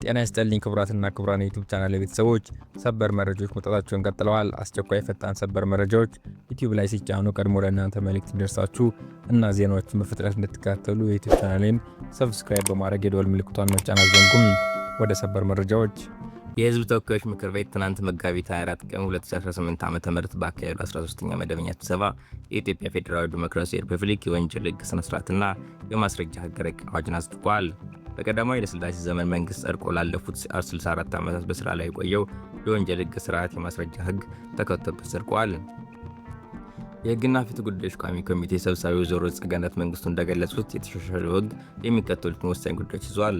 ጤና ይስጥልኝ ክቡራትና ክቡራን የዩቲዩብ ቻናል ቤተሰቦች፣ ሰበር መረጃዎች መውጣታቸውን ቀጥለዋል። አስቸኳይ ፈጣን ሰበር መረጃዎች ዩቲዩብ ላይ ሲጫኑ ቀድሞ ለእናንተ መልእክት እንዲደርሳችሁ እና ዜናዎችን በፍጥነት እንድትከታተሉ የዩቲዩብ ቻናሌን ሰብስክራይብ በማድረግ የደወል ምልክቷን መጫን አትዘንጉም። ወደ ሰበር መረጃዎች። የህዝብ ተወካዮች ምክር ቤት ትናንት መጋቢት 24 ቀን 2018 ዓ.ም ባካሄደው 13ኛ መደበኛ ስብሰባ የኢትዮጵያ ፌዴራላዊ ዲሞክራሲያዊ ሪፐብሊክ የወንጀል ሕግ ስነ ስርዓትና የማስረጃ ሕግ ረቂቅ አዋጅን አጽድቋል። በቀዳማዊ ኃይለ ሥላሴ ዘመን መንግስት ጸድቆ ላለፉት 64 ዓመታት በስራ ላይ የቆየው የወንጀል ሕግ ስርዓት የማስረጃ ሕግ ተከትሎበት ጸድቋል። የሕግና ፍትህ ጉዳዮች ቋሚ ኮሚቴ ሰብሳቢ ወይዘሮ ጸገነት መንግስቱ እንደገለጹት የተሻሻለው ሕግ የሚከተሉትን ወሳኝ ጉዳዮች ይዟል።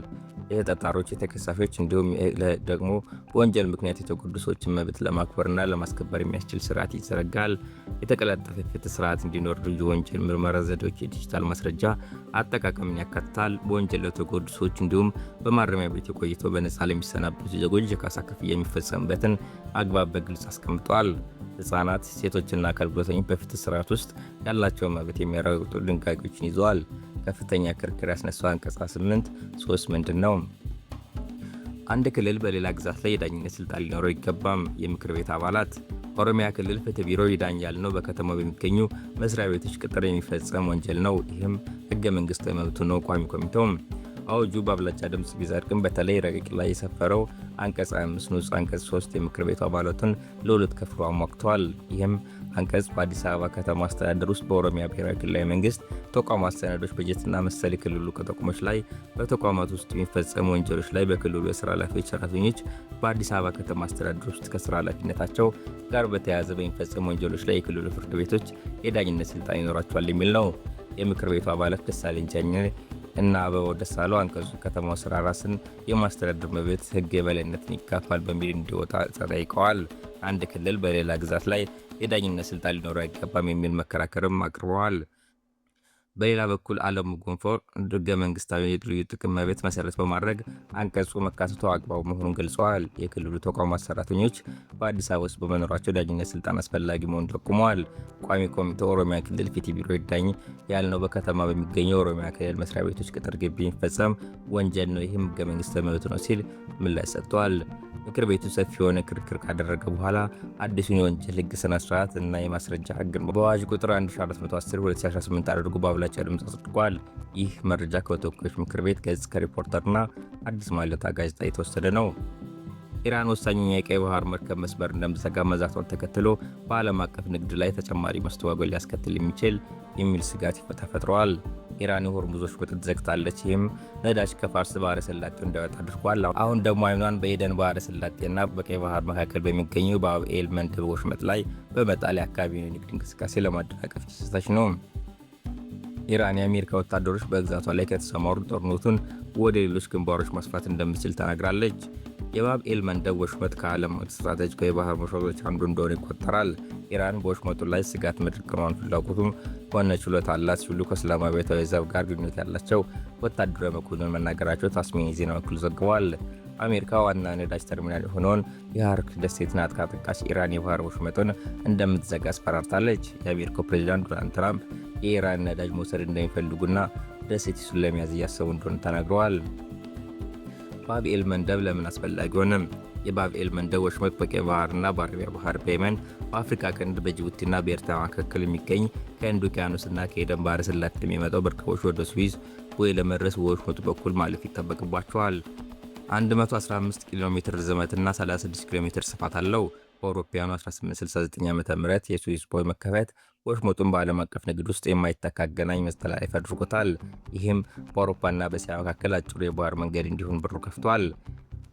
የተጠርጣሪዎች፣ የተከሳሾች እንዲሁም ደግሞ በወንጀል ምክንያት የተጎዱ ሰዎችን መብት ለማክበርና ለማስከበር የሚያስችል ስርዓት ይዘረጋል። የተቀላጠፈ ፍትህ ስርዓት እንዲኖር ልዩ ወንጀል ምርመራ ዘዴዎች፣ የዲጂታል ማስረጃ አጠቃቀምን ያካትታል። በወንጀል ለተጎዱ ሰዎች እንዲሁም በማረሚያ ቤት ቆይተው በነፃ ለሚሰናበቱ ዜጎች የካሳ ክፍያ የሚፈጸምበትን አግባብ በግልጽ አስቀምጧል። ህጻናት፣ ሴቶችና አካል ጉዳተኞች በፍትህ ስርዓት ውስጥ ያላቸውን መብት የሚያረጋግጡ ድንጋጌዎችን ይዘዋል። ከፍተኛ ክርክር ያስነሳው አንቀጽ 8(3) ምንድን ነው? አንድ ክልል በሌላ ግዛት ላይ የዳኝነት ስልጣን ሊኖረው አይገባም። የምክር ቤት አባላት ኦሮሚያ ክልል ፍትህ ቢሮ ይዳኛል ነው። በከተማው በሚገኙ መስሪያ ቤቶች ቅጥር የሚፈጸም ወንጀል ነው። ይህም ህገ መንግስታዊ መብቱ ነው። ቋሚ ኮሚቴው አዋጁ በአብላጫ ድምጽ ቢጸድቅም በተለይ ረቂቅ ላይ የሰፈረው አንቀጽ 5 ንዑስ አንቀጽ 3 የምክር ቤቱ አባላትን ለሁለት ከፍሎ አሟግቷል። ይህም አንቀጽ በአዲስ አበባ ከተማ አስተዳደር ውስጥ በኦሮሚያ ብሔራዊ ክልላዊ መንግስት ተቋማት ሰነዶች፣ በጀትና መሰል የክልሉ ጥቅሞች ላይ በተቋማት ውስጥ የሚፈጸሙ ወንጀሎች ላይ በክልሉ የስራ ኃላፊዎች፣ ሰራተኞች በአዲስ አበባ ከተማ አስተዳደር ውስጥ ከስራ ኃላፊነታቸው ጋር በተያያዘ በሚፈጸሙ ወንጀሎች ላይ የክልሉ ፍርድ ቤቶች የዳኝነት ስልጣን ይኖራቸዋል የሚል ነው። የምክር ቤቱ አባላት ደሳለኝ ጫኔ እና አበባው ደሳለው አንቀጹ ከተማው ስራ ራስን የማስተዳደር መብት ህግ የበላይነትን ይጋፋል በሚል እንዲወጣ ተጠይቀዋል። አንድ ክልል በሌላ ግዛት ላይ የዳኝነት ስልጣን ሊኖረው አይገባም የሚል መከራከርም አቅርበዋል። በሌላ በኩል አለሙ ጎንፎ ህገ መንግስታዊ የልዩ ጥቅም መብት መሰረት በማድረግ አንቀጹ መካተቱ አግባብ መሆኑን ገልጸዋል። የክልሉ ተቋማት ሰራተኞች በአዲስ አበባ ውስጥ በመኖራቸው ዳኝነት ስልጣን አስፈላጊ መሆኑን ጠቁመዋል። ቋሚ ኮሚቴው ኦሮሚያ ክልል ፍትህ ቢሮ ይዳኝ ያልነው በከተማ በሚገኘው የኦሮሚያ ክልል መስሪያ ቤቶች ቅጥር ግቢ የሚፈጸም ወንጀል ነው፣ ይህም ህገ መንግስታዊ መብት ነው ሲል ምላሽ ሰጥቷል። ምክር ቤቱ ሰፊ የሆነ ክርክር ካደረገ በኋላ አዲሱን የወንጀል ህግ ስነ ስርዓት እና የማስረጃ ህግ በአዋጅ ቁጥር 1410/2018 አድርጎ በአብላጫ ድምፅ አጽድቋል። ይህ መረጃ ከተወካዮች ምክር ቤት ገጽ ከሪፖርተርና አዲስ ማለዳ ጋዜጣ የተወሰደ ነው። ኢራን ወሳኙን የቀይ ባህር መርከብ መስመር እንደምትዘጋ መዛቷን ተከትሎ በዓለም አቀፍ ንግድ ላይ ተጨማሪ መስተጓጎል ሊያስከትል የሚል ስጋት ተፈጥሯል። ኢራን የሆርሙዞች ወሽመጥን ዘግታለች። ይህም ነዳጅ ከፋርስ ባህረ ሰላጤው እንዳይወጣ አድርጓል። አሁን ደግሞ አይኗን በኤደን ባህረ ሰላጤና በቀይ ባህር መካከል በሚገኘው በባብ ኤል መንደብ ወሽመጥ ላይ በመጣል የአካባቢውን የንግድ እንቅስቃሴ ለማደናቀፍ እየሰራች ነው። ኢራን የአሜሪካ ወታደሮች በግዛቷ ላይ ከተሰማሩ ጦርነቱን ወደ ሌሎች ግንባሮች ማስፋት እንደምትችል ተናግራለች። የባብ ኤል መንደብ ወሽመጥ ከዓለም ስትራቴጂካዊ የባህር ወሽመጦች አንዱ እንደሆነ ይቆጠራል። ኢራን በወሽመጡ ላይ ስጋት መደቀኗን ፍላጎቱም ሆነ ችሎታ አላት ሲሉ ከእስላማዊ ቤታዊ ዘብ ጋር ግንኙነት ያላቸው ወታደራዊ መኮንን መናገራቸው ታስሚን የዜና ወኪል ዘግቧል። አሜሪካ ዋና ነዳጅ ተርሚናል የሆነውን የሃርክ ደሴትን ካጠቃች ኢራን የባህር ወሽመጡን እንደምትዘጋ አስፈራርታለች። የአሜሪካው ፕሬዚዳንት ዶናልድ ትራምፕ የኢራን ነዳጅ መውሰድ እንደሚፈልጉና ደሴቲቱን ለመያዝ እያሰቡ እንደሆነ ተናግረዋል። ባብ ኤል መንደብ ለምን አስፈላጊ ሆነ? የባብ ኤል መንደብ ወሽመጥ በቀይ ባህርና በአረቢያ ባህር፣ በየመን፣ በአፍሪካ ቀንድ፣ በጅቡቲና በኤርትራ መካከል የሚገኝ ከህንድ ውቅያኖስና ከኤደን ባህረ ሰላጤ የሚመጣው መርከቦች ወደ ስዊዝ ቦይ ለመድረስ በወሽመጡ በኩል ማለፍ ይጠበቅባቸዋል። 115 ኪሎ ሜትር ርዝመትና 36 ኪሎ ሜትር ስፋት አለው። በአውሮፓውያኑ 1869 ዓ.ም የስዊዝ ቦይ መከፈት ወሽመጡን በዓለም አቀፍ ንግድ ውስጥ የማይተካ አገናኝ መስተላለፍ አድርጎታል። ይህም በአውሮፓና በእስያ መካከል አጭሩ የባህር መንገድ እንዲሆን በሩ ከፍቷል።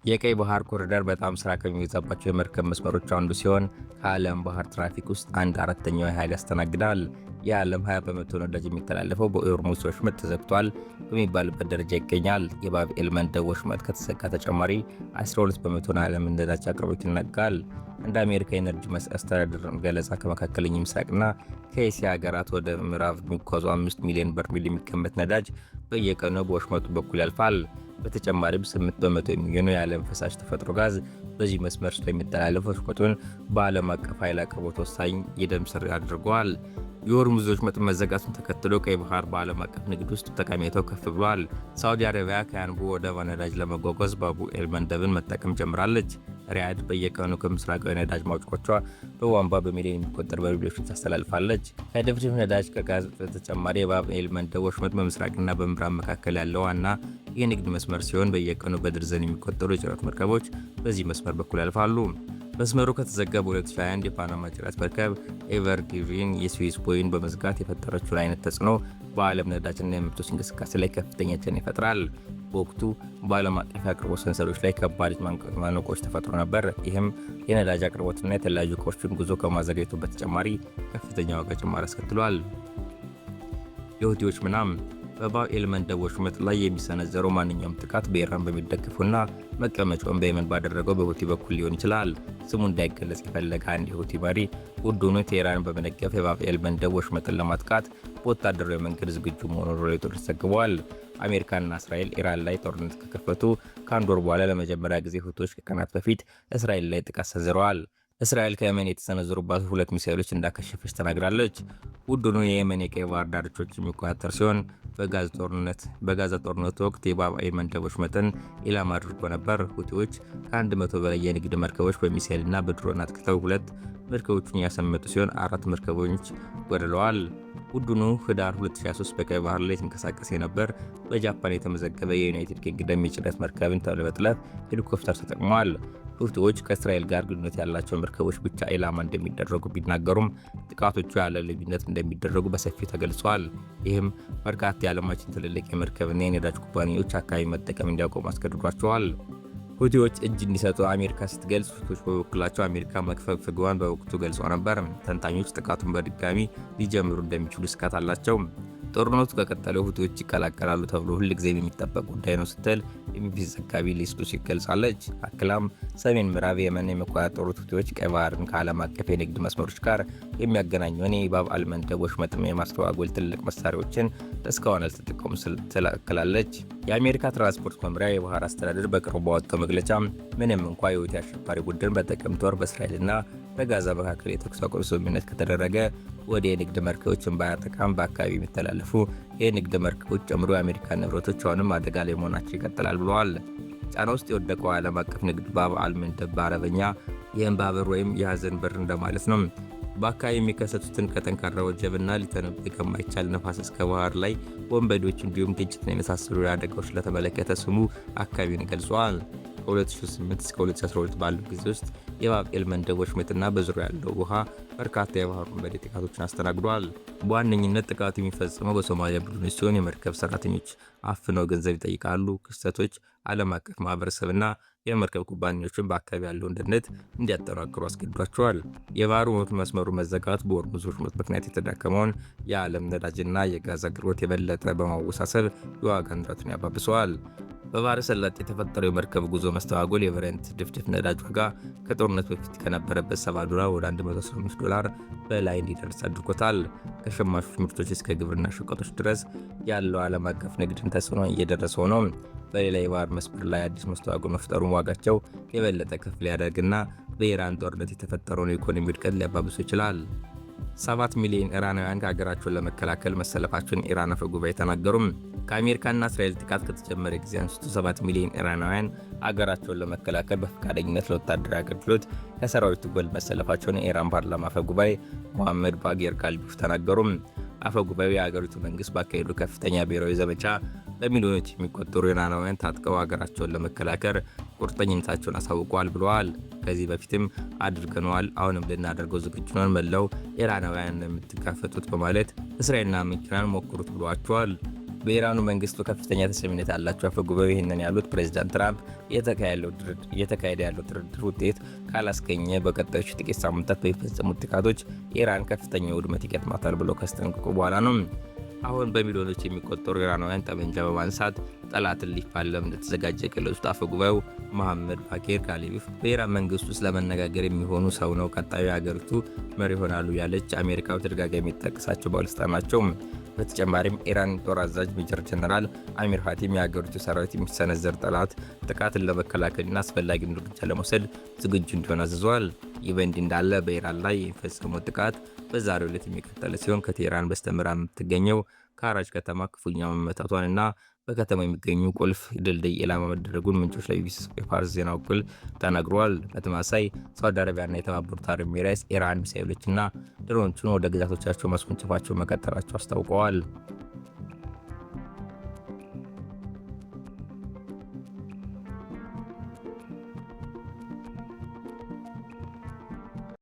የቀይ ባህር ኮሪደር በጣም ስራ ከሚበዛባቸው የመርከብ መስመሮች አንዱ ሲሆን ከዓለም ባህር ትራፊክ ውስጥ 1/4ኛው ያህል ያስተናግዳል። የዓለም 20% ነዳጅ የሚተላለፈው በሆርሙዝ ወሽመጥ ተዘግቷል በሚባልበት ደረጃ ይገኛል። የባብ ኤል መንደብ ወሽመጥ ከተዘጋ ተጨማሪ 12% ዓለም ነዳጅ አቅርቦት ይነጋል። እንደ አሜሪካ ኤነርጂ አስተዳደር ገለጻ ከመካከለኛው ምስራቅና ከእስያ ሀገራት ወደ ምዕራብ የሚጓዙ 5 ሚሊዮን በርሜል የሚገመት ነዳጅ በየቀኑ በወሽመጡ በኩል ያልፋል። በተጨማሪም 8 በመቶ የሚሆነው የዓለም ፈሳሽ ተፈጥሮ ጋዝ በዚህ መስመር ስለሚተላለፈው ሽቆጡን በዓለም አቀፍ ኃይል አቅርቦት ወሳኝ የደም ስር አድርገዋል። የሆርሙዝ ወሽመጥ መዘጋቱን ተከትሎ ቀይ ባህር በዓለም አቀፍ ንግድ ውስጥ ጠቀሜታው ከፍ ብሏል። ሳዑዲ አረቢያ ከያንቡ ወደብ ነዳጅ ለመጓጓዝ ባቡ ኤል መንደብን መጠቀም ጀምራለች። ሪያድ በየቀኑ ከምስራቃዊ ነዳጅ ማውጫዎቿ በቧንቧ በሚሊዮን የሚቆጠር በርሜሎችን ታስተላልፋለች። ከድፍድፍ ነዳጅ ከጋዝ በተጨማሪ የባብ ኤል መንደብ ወሽመጥ በምስራቅና በምዕራብ መካከል ያለው ዋና የንግድ መስመር ሲሆን በየቀኑ በድርዘን የሚቆጠሩ የጭነት መርከቦች በዚህ መስመር በኩል ያልፋሉ። መስመሩ ከተዘጋ በ2021 የፓናማ ጭነት መርከብ ኤቨር ጊቪን የስዊዝ ቦይን በመዝጋት የፈጠረችውን አይነት ተጽዕኖ በዓለም ነዳጅና የምርቶች እንቅስቃሴ ላይ ከፍተኛ ጫና ይፈጥራል። በወቅቱ በዓለም አቀፍ የአቅርቦት ሰንሰለቶች ላይ ከባድ ማነቆች ተፈጥሮ ነበር። ይህም የነዳጅ አቅርቦትና የተለያዩ እቃዎችን ጉዞ ከማዘጋጀቱ በተጨማሪ ከፍተኛ ዋጋ ጭማሪ አስከትሏል። የሁቲዎች ምናም በባብ ኤል መንደብ ወሽመጥ ላይ የሚሰነዘረው ማንኛውም ጥቃት በኢራን በሚደገፉና መቀመጫውን በየመን ባደረገው በሁቲ በኩል ሊሆን ይችላል። ስሙ እንዳይገለጽ የፈለገ አንድ የሁቲ መሪ ቡድኑ ቴህራንን በመደገፍ የባብ ኤል መንደብ ወሽመጥን ለማጥቃት በወታደራዊ መንገድ ዝግጁ መሆኑን ሮይተርስ ዘግቧል። አሜሪካና እስራኤል ኢራን ላይ ጦርነት ከከፈቱ ከአንድ ወር በኋላ ለመጀመሪያ ጊዜ ሁቲዎች ከቀናት በፊት እስራኤል ላይ ጥቃት ሰንዝረዋል። እስራኤል ከየመን የተሰነዘሩባት 2 ሚሳኤሎች እንዳከሸፈች ተናግራለች። ቡድኑ የየመን የቀይ ባህር ዳርቻዎች የሚቆጣጠር ሲሆን በጋዛ ጦርነቱ ወቅት የባብ ኤል መንደብ ወሽመጥን ኢላማ አድርጎ ነበር። ሁቲዎች ከ100 በላይ የንግድ መርከቦች በሚሳኤልና በድሮን አጥቅተው 2 መርከቦችን ያሰመጡ ሲሆን 4 መርከቦች ገድለዋል። ቡድኑ ህዳር 2023 በቀይ ባህር ላይ ሲንቀሳቀስ የነበር በጃፓን የተመዘገበ የዩናይትድ ኪንግደም የጭነት መርከብን ለመጥለፍ ሄሊኮፕተር ተጠቅመዋል። ሁቲዎች ከእስራኤል ጋር ግንኙነት ያላቸው መርከቦች ብቻ ኢላማ እንደሚደረጉ ቢናገሩም ጥቃቶቹ ያለ ልዩነት እንደሚደረጉ በሰፊው ተገልጿል። ይህም በርካታ የዓለማችን ትልልቅ የመርከብና የነዳጅ ኩባንያዎች አካባቢ መጠቀም እንዲያቆሙ አስገድዷቸዋል። ሁቲዎች እጅ እንዲሰጡ አሜሪካ ስትገልጽ፣ ሁቲዎች በበኩላቸው አሜሪካ መክፈግፈጓን በወቅቱ ገልጾ ነበር። ተንታኞች ጥቃቱን በድጋሚ ሊጀምሩ እንደሚችሉ ስጋት አላቸው። ጦርነቱ ከቀጠለው ሁቲዎች ይቀላቀላሉ ተብሎ ሁልጊዜ የሚጠበቅ ጉዳይ ነው ስትል የቢቢሲ ዘጋቢ ሊስቱ ገልጻለች። አክላም ሰሜን ምዕራብ የመን የሚቆጣጠሩት ሁቲዎች ቀይ ባህርን ከዓለም አቀፍ የንግድ መስመሮች ጋር የሚያገናኘውን የባብ ኤል መንደብ ወሽመጥን የማስተዋወል ትልቅ መሳሪያዎችን እስካሁን አልተጠቀሙም ትላክላለች። የአሜሪካ ትራንስፖርት መምሪያ የባህር አስተዳደር በቅርቡ ባወጣው መግለጫ ምንም እንኳ የሁቲ አሸባሪ ቡድን በጥቅምት ወር በእስራኤልና በጋዛ መካከል የተኩስ አቁም ስምምነት ከተደረገ ወደ የንግድ መርከቦችን ባያጠቃም በአካባቢ የሚተላለፉ የንግድ መርከቦች ጨምሮ የአሜሪካ ንብረቶች አሁንም አደጋ ላይ መሆናቸው ይቀጥላል ብለዋል። ጫና ውስጥ የወደቀው ዓለም አቀፍ ንግድ ባብ ኤል መንደብ በአረበኛ የእንባ በር ወይም የሐዘን በር እንደማለት ነው። በአካባቢ የሚከሰቱትን ከጠንካራ ወጀብና ሊተነበይ ከማይቻል ነፋስ እስከ ባህር ላይ ወንበዴዎች እንዲሁም ግጭትን የመሳሰሉ አደጋዎች ለተመለከተ ስሙ አካባቢውን ገልጿል። ከ2008 እስከ 2012 ባለው ጊዜ ውስጥ የባብ ኤል መንደብ ወሽመጥና በዙሪያ ያለው ውሃ በርካታ የባህር ወንበዴ ጥቃቶችን አስተናግዷል። በዋነኝነት ጥቃቱ የሚፈጸመው በሶማሊያ ቡድኖች ሲሆን የመርከብ ሰራተኞች አፍነው ገንዘብ ይጠይቃሉ። ክስተቶች ዓለም አቀፍ ማህበረሰብና የመርከብ ኩባንያዎችን በአካባቢ ያለውን ደህንነት እንዲያጠናክሩ አስገድዷቸዋል። የባህር መስመሩ መዘጋት በሆርሙዝ ወሽመጥ ምክንያት የተዳከመውን የዓለም ነዳጅና የጋዝ አቅርቦት የበለጠ በማወሳሰብ የዋጋ ንረቱን ያባብሰዋል። በባህረ ሰላጤ የተፈጠረው የመርከብ ጉዞ መስተጓጎል የብሬንት ድፍድፍ ነዳጅ ዋጋ ከጦርነት በፊት ከነበረበት $70 ወደ $115 በላይ እንዲደርስ አድርጎታል። ከሸማቾች ምርቶች እስከ ግብርና ሸቀጦች ድረስ ያለው ዓለም አቀፍ ንግድን ተጽዕኖ እየደረሰው ነው። በሌላ የባህር መስመር ላይ አዲስ መስተጓጎል መፍጠሩን ዋጋቸው የበለጠ ከፍ ሊያደርግና በኢራን ጦርነት የተፈጠረውን የኢኮኖሚ ውድቀት ሊያባብሱ ይችላል። 7 ሚሊዮን ኢራናውያን ከሀገራቸውን ለመከላከል መሰለፋቸውን ኢራን አፈ ጉባኤ ተናገሩም። ከአሜሪካና እስራኤል ጥቃት ከተጀመረ ጊዜ አንስቶ 7 ሚሊዮን ኢራናውያን አገራቸውን ለመከላከል በፈቃደኝነት ለወታደራዊ አገልግሎት ከሰራዊቱ ጎን መሰለፋቸውን የኢራን ፓርላማ አፈ ጉባኤ ሞሐመድ ባጌር ጋሊባፍ ተናገሩም። አፈ ጉባኤው የሀገሪቱ መንግስት ባካሄዱ ከፍተኛ ብሔራዊ ዘመቻ በሚሊዮኖች የሚቆጠሩ ኢራናውያን ታጥቀው ሀገራቸውን ለመከላከል ቁርጠኝነታቸውን አሳውቀዋል ብለዋል። ከዚህ በፊትም አድርገነዋል፣ አሁንም ልናደርገው ዝግጁ ነን፣ መላው ኢራናውያን የምትጋፈጡት በማለት እስራኤልና አሜሪካን ሞክሩት ብለዋቸዋል። በኢራኑ መንግስቱ ከፍተኛ ተሰሚነት ያላቸው አፈ ጉባኤው ይህንን ያሉት ፕሬዚዳንት ትራምፕ እየተካሄደ ያለው ድርድር ውጤት ካላስገኘ በቀጣዮቹ ጥቂት ሳምንታት በሚፈጸሙት ጥቃቶች ኢራን ከፍተኛ ውድመት ይገጥማታል ብለው ካስጠነቀቁ በኋላ ነው። አሁን በሚሊዮኖች የሚቆጠሩ ኢራናውያን ጠመንጃ በማንሳት ጠላትን ሊፋለም እንደተዘጋጀ የገለጹት አፈ ጉባኤው መሐመድ ባጌር ጋሊባፍ በኢራን መንግስት ውስጥ ለመነጋገር የሚሆኑ ሰው ነው ቀጣዩ የሀገሪቱ መሪ ይሆናሉ ያለች አሜሪካ በተደጋጋሚ የሚጠቀሳቸው ባለስልጣን ናቸው። በተጨማሪም ኢራን ጦር አዛዥ ሜጀር ጀነራል አሚር ሀቲም የሀገሪቱ ሰራዊት የሚሰነዘር ጠላት ጥቃትን ለመከላከልና አስፈላጊውን እርምጃ ለመውሰድ ዝግጁ እንዲሆን አዝዘዋል። ይህ በእንዲህ እንዳለ በኢራን ላይ የሚፈጸመው ጥቃት በዛሬው ዕለት የሚቀጠለ ሲሆን ከቴህራን በስተምዕራብ የምትገኘው ካራጅ ከተማ ክፉኛ መመታቷንና በከተማ የሚገኙ ቁልፍ ድልድይ ኢላማ መደረጉን ምንጮች ለቢቢሲ የፋርስ ዜና ወኪል ተናግረዋል። በተመሳሳይ ሳውዲ አረቢያና የተባበሩት አረብ ኤሚሬትስ ኢራን ሚሳኤሎችና ድሮኖችን ወደ ግዛቶቻቸው ማስወንጨፋቸው መቀጠላቸው አስታውቀዋል።